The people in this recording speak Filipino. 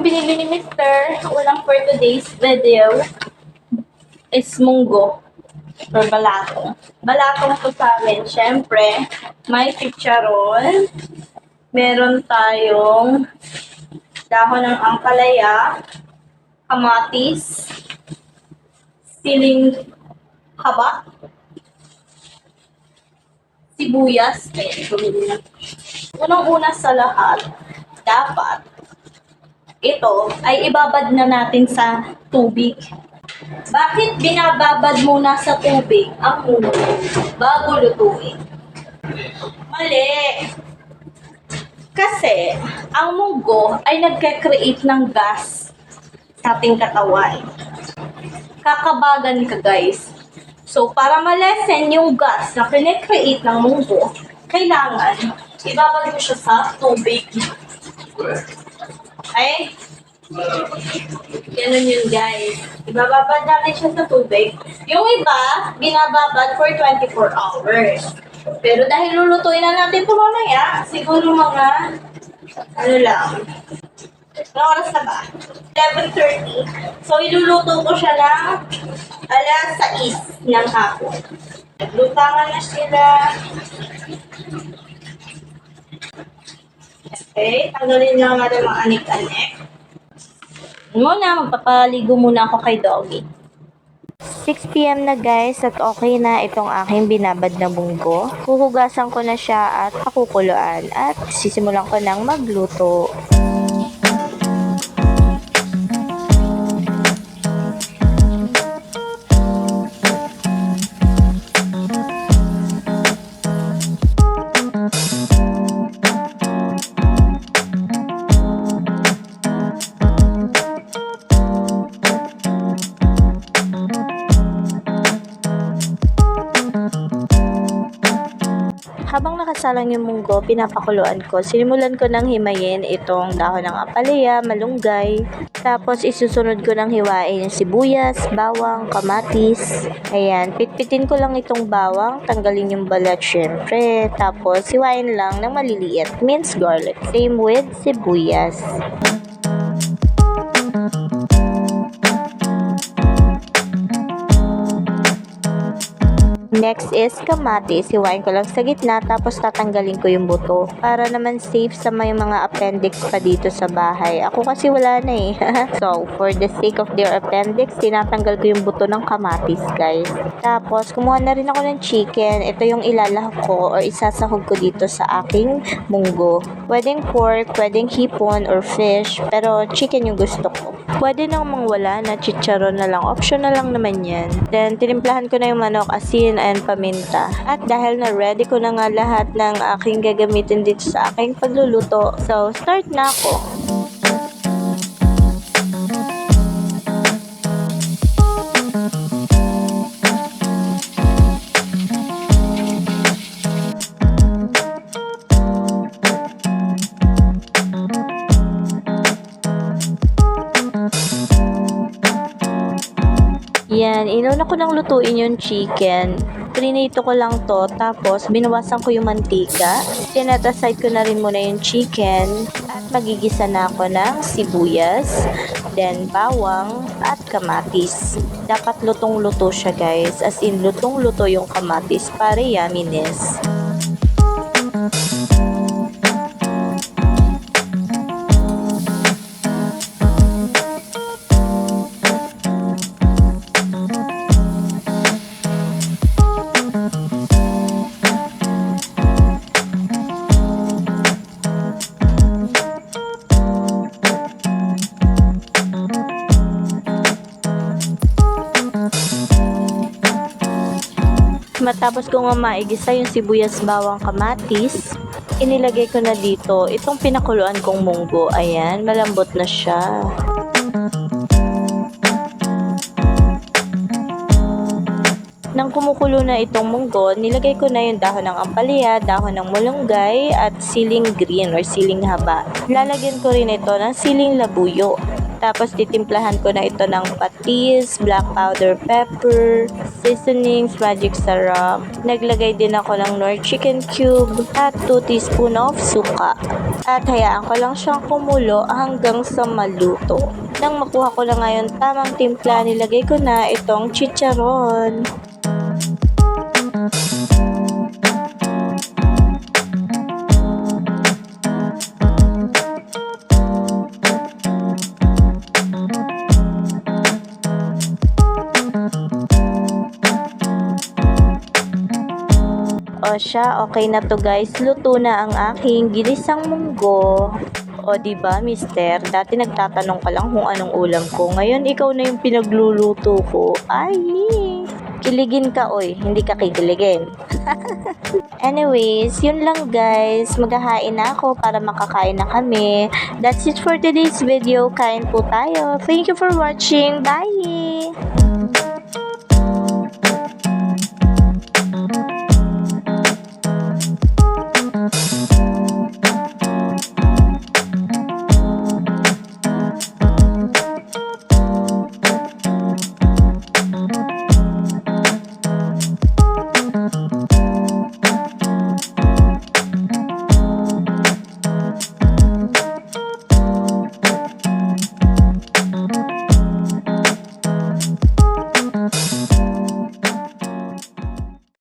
binili ni Mr. Ulang for today's video is munggo or balatong. Balatong to sa amin. Siyempre, may chicharon. Meron tayong dahon ng ampalaya, kamatis, siling haba, sibuyas. Unang-una sa lahat, dapat ito ay ibabad na natin sa tubig. Bakit binababad muna sa tubig ang munggo bago lutuin? Mali! Kasi ang munggo ay nagka-create ng gas sa ating katawan. Kakabagan ka guys. So para ma-lessen yung gas na pinecreate ng munggo, kailangan ibabad mo siya sa tubig. Okay? Ganun yun guys. Ibababad natin siya sa tubig. Yung iba, binababad for 24 hours. Pero dahil lulutuin na natin ito mamaya, siguro mga, ano lang, anong oras na ba? 11:30. So, iluluto ko siya ng alas 6 ng hapon. Lutangan na sila. Okay, tanggalin lang natin mga anik-anik. Magpapaligo muna ako kay Doggy. 6 PM na guys at okay na itong aking binabad na munggo. Huhugasan ko na siya at pakukuluan at sisimulan ko ng magluto. Habang nakasalang yung munggo, pinapakuluan ko. Sinimulan ko ng himayin itong dahon ng apalaya, malunggay. Tapos isusunod ko ng hiwain yung sibuyas, bawang, kamatis. Ayan, pitpitin ko lang itong bawang, tanggalin yung balat syempre. Tapos hiwain lang ng maliliit, minced garlic. Same with sibuyas. Next is kamatis. Hiwain ko lang sa gitna tapos tatanggalin ko yung buto. Para naman safe sa may mga appendix pa dito sa bahay. Ako kasi wala na eh. So, for the sake of their appendix, tinatanggal ko yung buto ng kamatis guys. Tapos, kumuha na rin ako ng chicken. Ito yung ilalahok ko or isasahog ko dito sa aking munggo. Pwedeng pork, pwedeng hipon or fish. Pero chicken yung gusto ko. Pwede nang wala na chicharon na lang. Optional lang naman yan. Then, tinimplahan ko na yung manok, asin, and paminta. At dahil na ready ko na nga lahat ng aking gagamitin dito sa aking pagluluto, so start na ako. Yan, inuna ko lang lutuin yung chicken. Prinito ko lang to, tapos binawasan ko yung mantika. Sinet aside ko na rin muna yung chicken. At magigisa na ako ng sibuyas, then bawang, at kamatis. Dapat lutong-luto siya guys, as in lutong-luto yung kamatis para yumminess. Matapos ko nga maigisa yung sibuyas, bawang, kamatis, inilagay ko na dito itong pinakuluan kong munggo. Ayan, malambot na siya. Nang kumukulo na itong munggo, nilagay ko na yung dahon ng ampalaya, dahon ng malunggay, at siling green or siling haba. Lalagyan ko rin ito ng siling labuyo. Tapos titimplahan ko na ito ng patis, black powder pepper, seasonings, magic sarap. Naglagay din ako ng Nor chicken cube at 2 teaspoon of suka. At hayaan ko lang siyang kumulo hanggang sa maluto. Nang makuha ko na ngayon tamang timpla, nilagay ko na itong chicharon. O siya, okay na to guys. Luto na ang aking ginisang munggo. O diba, mister? Dati nagtatanong ka lang kung anong ulam ko. Ngayon, ikaw na yung pinagluluto ko. Ay, kiligin ka, oy. Hindi ka kikiligin. Anyways, yun lang guys. Maghahain na ako para makakain na kami. That's it for today's video. Kain po tayo. Thank you for watching. Bye!